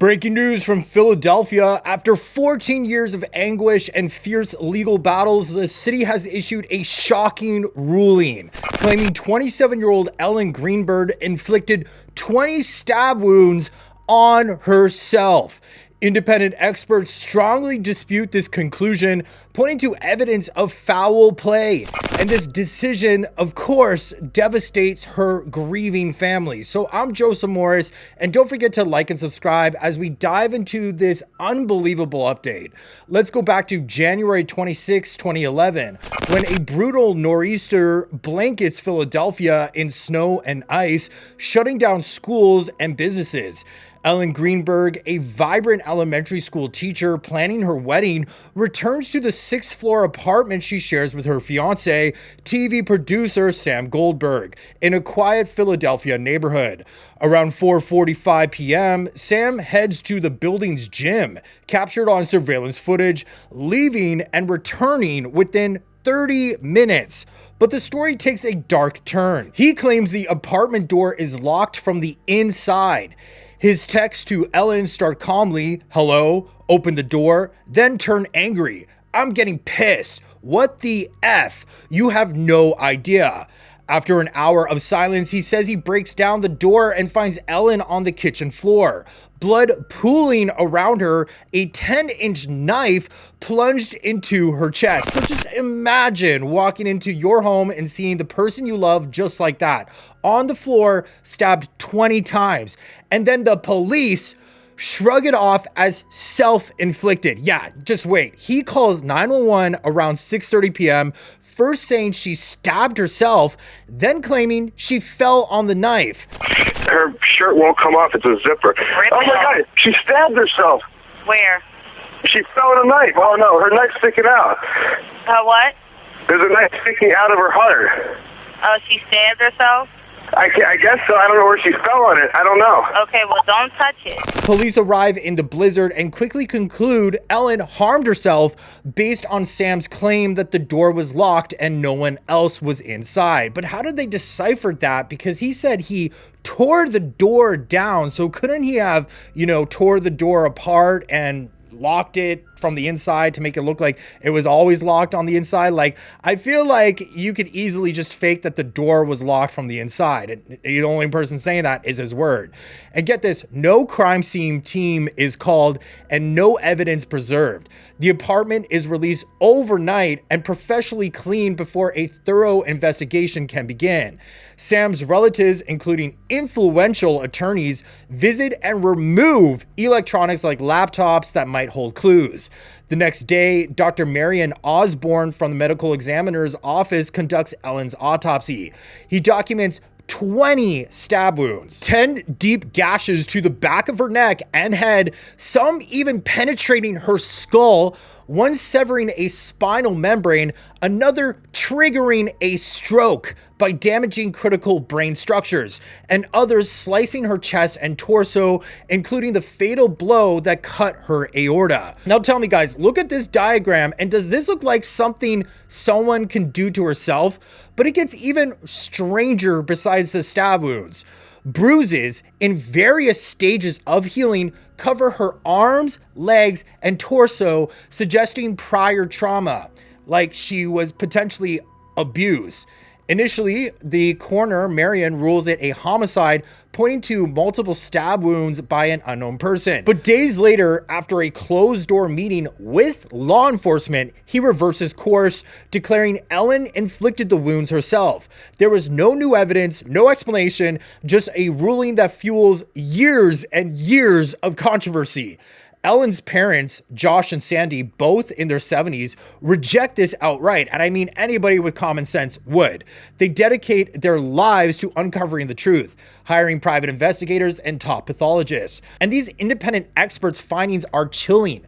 Breaking news from Philadelphia. After 14 years of anguish and fierce legal battles, the city has issued a shocking ruling, claiming 27-year-old Ellen Greenberg inflicted 20 stab wounds on herself. Independent experts strongly dispute this conclusion, pointing to evidence of foul play. And this decision, of course, devastates her grieving family. So I'm Joseph Morris, and don't forget to like and subscribe as we dive into this unbelievable update. Let's go back to January 26, 2011, when a brutal nor'easter blankets Philadelphia in snow and ice, shutting down schools and businesses. Ellen Greenberg, a vibrant elementary school teacher planning her wedding, returns to the sixth-floor apartment she shares with her fiancé, TV producer Sam Goldberg, in a quiet Philadelphia neighborhood. Around 4:45 p.m., Sam heads to the building's gym, captured on surveillance footage, leaving and returning within 30 minutes. But the story takes a dark turn. He claims the apartment door is locked from the inside. His texts to Ellen start calmly, hello, open the door, then turn angry. I'm getting pissed. What the F? You have no idea. After an hour of silence, he says he breaks down the door and finds Ellen on the kitchen floor, blood pooling around her, a 10-inch knife plunged into her chest. So just imagine walking into your home and seeing the person you love just like that, on the floor, stabbed 20 times. And then the police shrug it off as self-inflicted. Yeah, just wait. He calls 911 around 6:30 p.m., first saying she stabbed herself, then claiming she fell on the knife. Her shirt won't come off. It's a zipper. Oh, my God. She stabbed herself. Where? She fell on a knife. Oh, no. Her knife's sticking out. What? There's a knife sticking out of her heart. Oh, she stabbed herself? I guess so. I don't know where she fell on it. I don't know. Okay, well, don't touch it. Police arrive in the blizzard and quickly conclude Ellen harmed herself based on Sam's claim that the door was locked and no one else was inside. But how did they decipher that? Because he said he tore the door down. So couldn't he have, tore the door apart and locked it from the inside to make it look like it was always locked on the inside? Like, I feel like you could easily just fake that the door was locked from the inside. And the only person saying that is his word. And get this, no crime scene team is called and no evidence preserved. The apartment is released overnight and professionally cleaned before a thorough investigation can begin. Sam's relatives, including influential attorneys, visit and remove electronics like laptops that might hold clues. The next day, Dr. Marion Osborne from the medical examiner's office conducts Ellen's autopsy. He documents 20 stab wounds, 10 deep gashes to the back of her neck and head, some even penetrating her skull, one severing a spinal membrane, another triggering a stroke by damaging critical brain structures, and others slicing her chest and torso, including the fatal blow that cut her aorta. Now tell me, guys, look at this diagram, and does this look like something someone can do to herself? But it gets even stranger besides the stab wounds. Bruises in various stages of healing cover her arms, legs, and torso, suggesting prior trauma, like she was potentially abused. Initially, the coroner, Marion, rules it a homicide, pointing to multiple stab wounds by an unknown person. But days later, after a closed-door meeting with law enforcement, he reverses course, declaring Ellen inflicted the wounds herself. There was no new evidence, no explanation, just a ruling that fuels years and years of controversy. Ellen's parents, Josh and Sandy, both in their 70s, reject this outright. And I mean, anybody with common sense would. They dedicate their lives to uncovering the truth, hiring private investigators and top pathologists. And these independent experts' findings are chilling.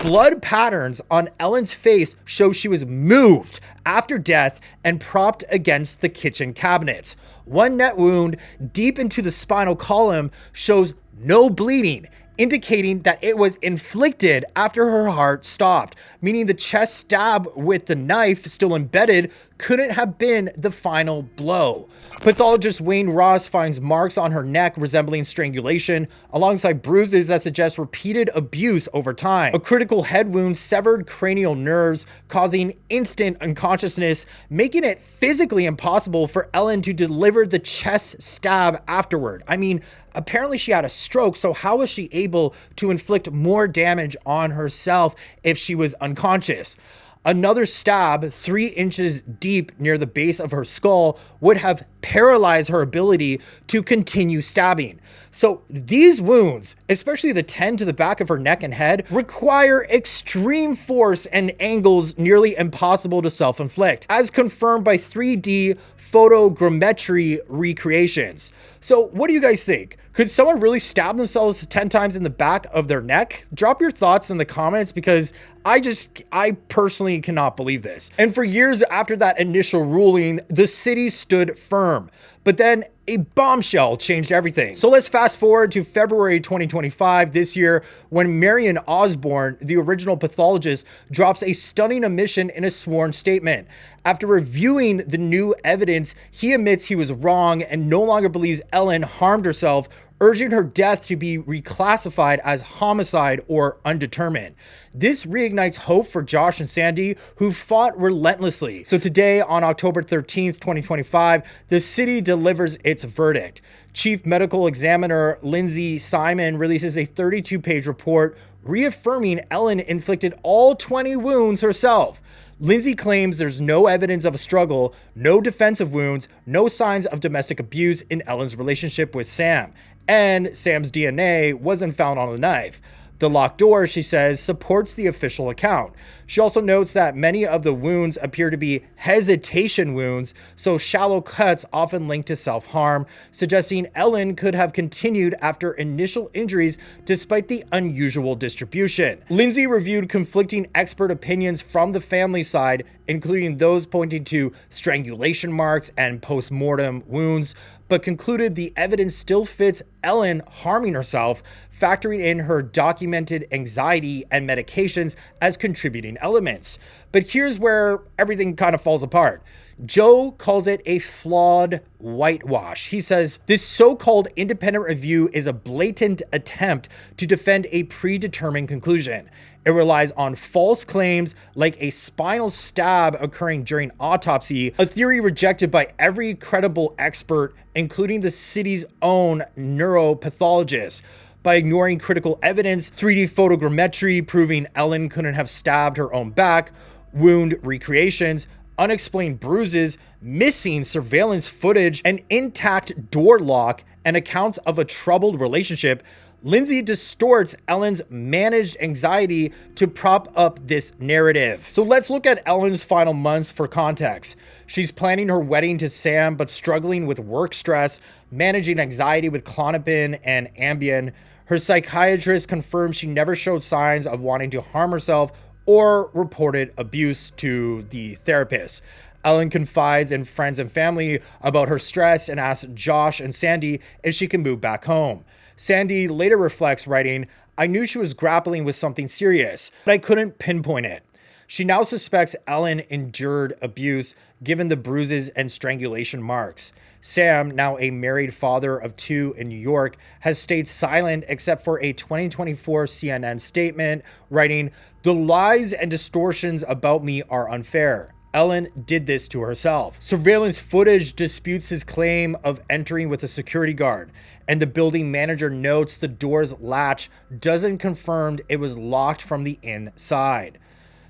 Blood patterns on Ellen's face show she was moved after death and propped against the kitchen cabinets. One net wound deep into the spinal column shows no bleeding. indicating that it was inflicted after her heart stopped, meaning the chest stab with the knife still embedded couldn't have been the final blow. Pathologist Wayne Ross finds marks on her neck resembling strangulation, alongside bruises that suggest repeated abuse over time. A critical head wound severed cranial nerves, causing instant unconsciousness, making it physically impossible for Ellen to deliver the chest stab afterward. I mean, apparently she had a stroke, so how was she able to inflict more damage on herself if she was unconscious? Another stab 3 inches deep near the base of her skull would have paralyzed her ability to continue stabbing. So these wounds, especially the 10 to the back of her neck and head, require extreme force and angles nearly impossible to self-inflict, as confirmed by 3D photogrammetry recreations. So what do you guys think? Could someone really stab themselves 10 times in the back of their neck? Drop your thoughts in the comments, because I personally cannot believe this. And for years after that initial ruling, the city stood firm. But then a bombshell changed everything. So let's fast forward to February 2025 this year, when Marion Osborne, the original pathologist, drops a stunning admission in a sworn statement. After reviewing the new evidence, he admits he was wrong and no longer believes Ellen harmed herself, urging her death to be reclassified as homicide or undetermined. This reignites hope for Josh and Sandy, who fought relentlessly. So today, on October 13th, 2025, the city delivers its verdict. Chief Medical Examiner Lindsay Simon releases a 32-page report reaffirming Ellen inflicted all 20 wounds herself. Lindsay claims there's no evidence of a struggle, no defensive wounds, no signs of domestic abuse in Ellen's relationship with Sam, and Sam's DNA wasn't found on the knife. The locked door, she says, supports the official account. She also notes that many of the wounds appear to be hesitation wounds, so shallow cuts often linked to self-harm, suggesting Ellen could have continued after initial injuries despite the unusual distribution. Lindsay reviewed conflicting expert opinions from the family side, including those pointing to strangulation marks and post-mortem wounds, but concluded the evidence still fits Ellen harming herself, factoring in her documented anxiety and medications as contributing elements. But here's where everything kind of falls apart. Joe calls it a flawed whitewash. He says, this so-called independent review is a blatant attempt to defend a predetermined conclusion. It relies on false claims like a spinal stab occurring during autopsy, a theory rejected by every credible expert, including the city's own neuropathologist. By ignoring critical evidence, 3D photogrammetry proving Ellen couldn't have stabbed her own back, wound recreations, unexplained bruises, missing surveillance footage, an intact door lock, and accounts of a troubled relationship, Lindsay distorts Ellen's managed anxiety to prop up this narrative. So let's look at Ellen's final months for context. She's planning her wedding to Sam, but struggling with work stress, managing anxiety with Klonopin and Ambien. Her psychiatrist confirms she never showed signs of wanting to harm herself or reported abuse to the therapist. Ellen confides in friends and family about her stress and asks Josh and Sandy if she can move back home. Sandy later reflects, writing, I knew she was grappling with something serious, but I couldn't pinpoint it. She now suspects Ellen endured abuse given the bruises and strangulation marks. Sam, now a married father of 2 in New York, has stayed silent except for a 2024 CNN statement, writing, the lies and distortions about me are unfair. Ellen did this to herself. Surveillance footage disputes his claim of entering with a security guard, and the building manager notes the door's latch doesn't confirm it was locked from the inside.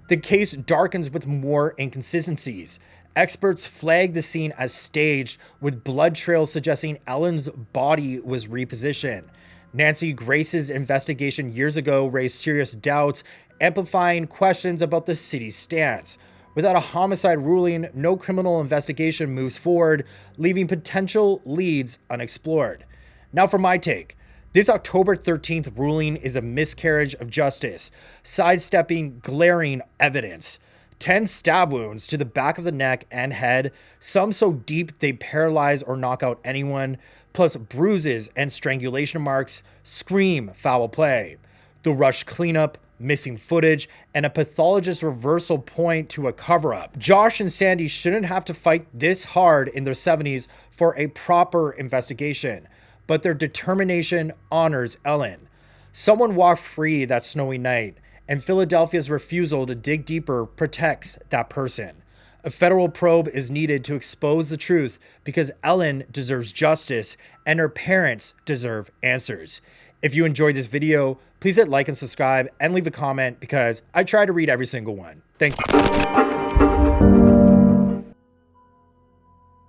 The case darkens with more inconsistencies. Experts flag the scene as staged, with blood trails suggesting Ellen's body was repositioned. Nancy Grace's investigation years ago raised serious doubts, amplifying questions about the city's stance. Without a homicide ruling, no criminal investigation moves forward, leaving potential leads unexplored. Now for my take. This October 13th ruling is a miscarriage of justice, sidestepping glaring evidence. 10 stab wounds to the back of the neck and head, some so deep they paralyze or knock out anyone, plus bruises and strangulation marks scream foul play. The rushed cleanup, missing footage, and a pathologist reversal point to a cover-up. Josh and Sandy shouldn't have to fight this hard in their 70s for a proper investigation, but their determination honors Ellen. Someone walked free that snowy night, and Philadelphia's refusal to dig deeper protects that person. A federal probe is needed to expose the truth because Ellen deserves justice and her parents deserve answers. If you enjoyed this video, please hit like and subscribe and leave a comment because I try to read every single one. Thank you.